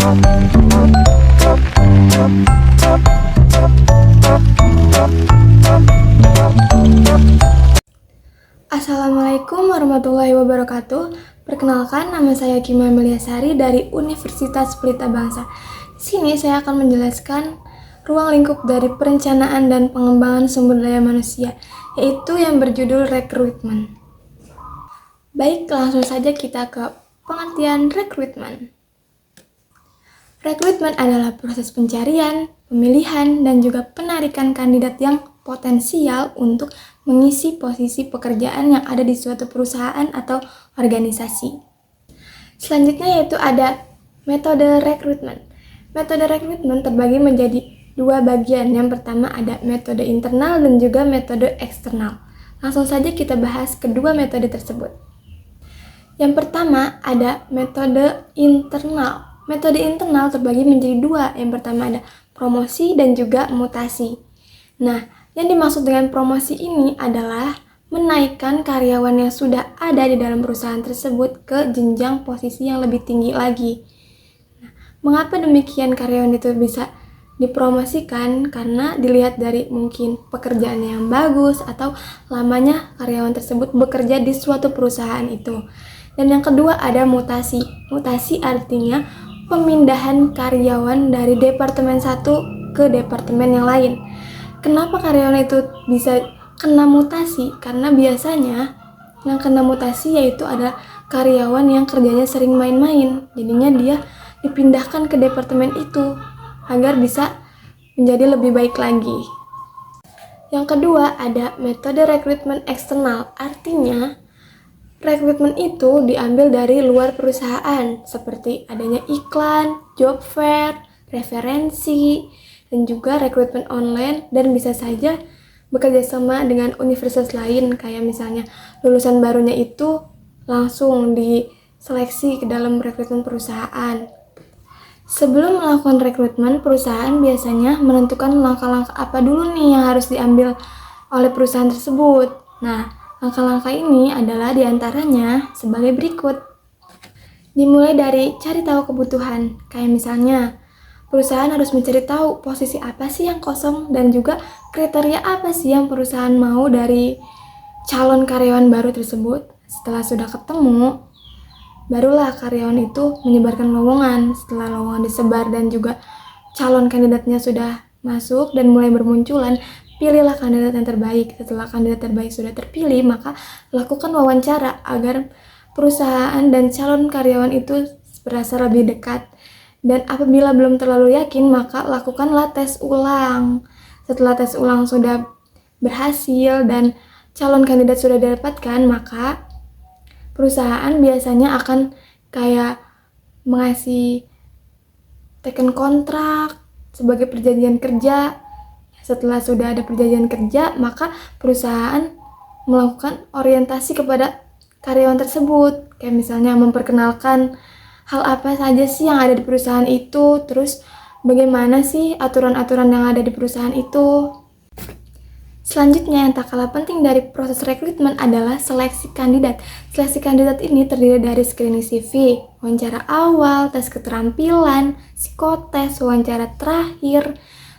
Assalamualaikum warahmatullahi wabarakatuh. Perkenalkan, nama saya Kima Meliasari dari Universitas Pelita Bangsa. Di sini saya akan menjelaskan ruang lingkup dari perencanaan dan pengembangan sumber daya manusia, yaitu yang berjudul rekrutmen. Baik, langsung saja kita ke pengertian rekrutmen. Rekrutmen adalah proses pencarian, pemilihan, dan juga penarikan kandidat yang potensial untuk mengisi posisi pekerjaan yang ada di suatu perusahaan atau organisasi. Selanjutnya yaitu ada metode rekrutmen. Metode rekrutmen terbagi menjadi dua bagian. Yang pertama ada metode internal dan juga metode eksternal. Langsung saja kita bahas kedua metode tersebut. Yang pertama ada metode internal. Metode internal terbagi menjadi dua. Yang pertama ada promosi dan juga mutasi. Nah, yang dimaksud dengan promosi ini adalah menaikkan karyawan yang sudah ada di dalam perusahaan tersebut ke jenjang posisi yang lebih tinggi lagi. Nah, mengapa demikian karyawan itu bisa dipromosikan? Karena dilihat dari mungkin pekerjaannya yang bagus atau lamanya karyawan tersebut bekerja di suatu perusahaan itu. Dan yang kedua ada mutasi. Mutasi artinya pemindahan karyawan dari departemen satu ke departemen yang lain. Kenapa karyawan itu bisa kena mutasi? Karena biasanya yang kena mutasi yaitu ada karyawan yang kerjanya sering main-main. Jadinya dia dipindahkan ke departemen itu agar bisa menjadi lebih baik lagi. Yang kedua ada metode rekrutmen eksternal. Artinya rekrutmen itu diambil dari luar perusahaan, seperti adanya iklan, job fair, referensi, dan juga rekrutmen online, dan bisa saja bekerja sama dengan universitas lain, kayak misalnya lulusan barunya itu langsung diseleksi ke dalam rekrutmen perusahaan. Sebelum melakukan rekrutmen, perusahaan biasanya menentukan langkah-langkah apa dulu nih yang harus diambil oleh perusahaan tersebut. Nah, langkah-langkah ini adalah diantaranya sebagai berikut. Dimulai dari cari tahu kebutuhan, kayak misalnya perusahaan harus mencari tahu posisi apa sih yang kosong dan juga kriteria apa sih yang perusahaan mau dari calon karyawan baru tersebut. Setelah sudah ketemu, barulah karyawan itu menyebarkan lowongan. Setelah lowongan disebar dan juga calon kandidatnya sudah masuk dan mulai bermunculan, pilihlah kandidat yang terbaik. Setelah kandidat terbaik sudah terpilih, maka lakukan wawancara agar perusahaan dan calon karyawan itu berasa lebih dekat. Dan apabila belum terlalu yakin, maka lakukanlah tes ulang. Setelah tes ulang sudah berhasil dan calon kandidat sudah didapatkan, maka perusahaan biasanya akan kayak mengasih teken kontrak sebagai perjanjian kerja. Setelah sudah ada perjanjian kerja, maka perusahaan melakukan orientasi kepada karyawan tersebut. Kayak misalnya memperkenalkan hal apa saja sih yang ada di perusahaan itu, terus bagaimana sih aturan-aturan yang ada di perusahaan itu. Selanjutnya yang tak kalah penting dari proses rekrutmen adalah seleksi kandidat. Seleksi kandidat ini terdiri dari screening CV, wawancara awal, tes keterampilan, psikotes, wawancara terakhir,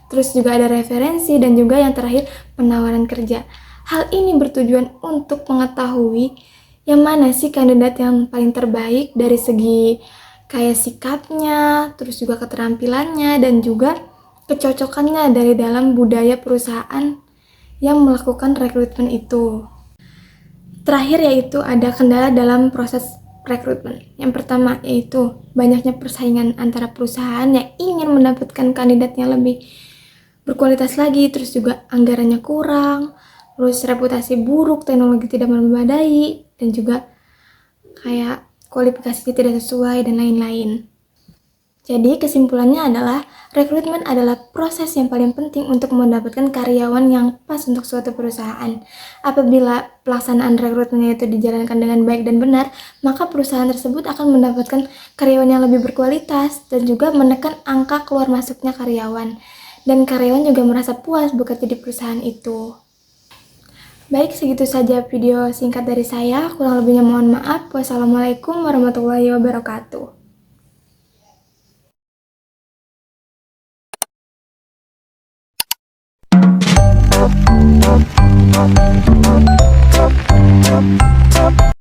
terus juga ada referensi, dan juga yang terakhir penawaran kerja. Hal ini bertujuan untuk mengetahui yang mana sih kandidat yang paling terbaik dari segi kayak sikapnya, terus juga keterampilannya, dan juga kecocokannya dari dalam budaya perusahaan yang melakukan rekrutmen itu. Terakhir yaitu ada kendala dalam proses rekrutmen. Yang pertama yaitu banyaknya persaingan antara perusahaan yang ingin mendapatkan kandidat yang lebih berkualitas lagi, terus juga anggarannya kurang, terus reputasi buruk, teknologi tidak memadai, dan juga kayak kualifikasinya tidak sesuai, dan lain-lain. Jadi kesimpulannya adalah rekrutmen adalah proses yang paling penting untuk mendapatkan karyawan yang pas untuk suatu perusahaan. Apabila pelaksanaan rekrutmennya itu dijalankan dengan baik dan benar, maka perusahaan tersebut akan mendapatkan karyawan yang lebih berkualitas dan juga menekan angka keluar masuknya karyawan. Dan karyawan juga merasa puas bekerja di perusahaan itu. Baik, segitu saja video singkat dari saya. Kurang lebihnya mohon maaf. Wassalamualaikum warahmatullahi wabarakatuh.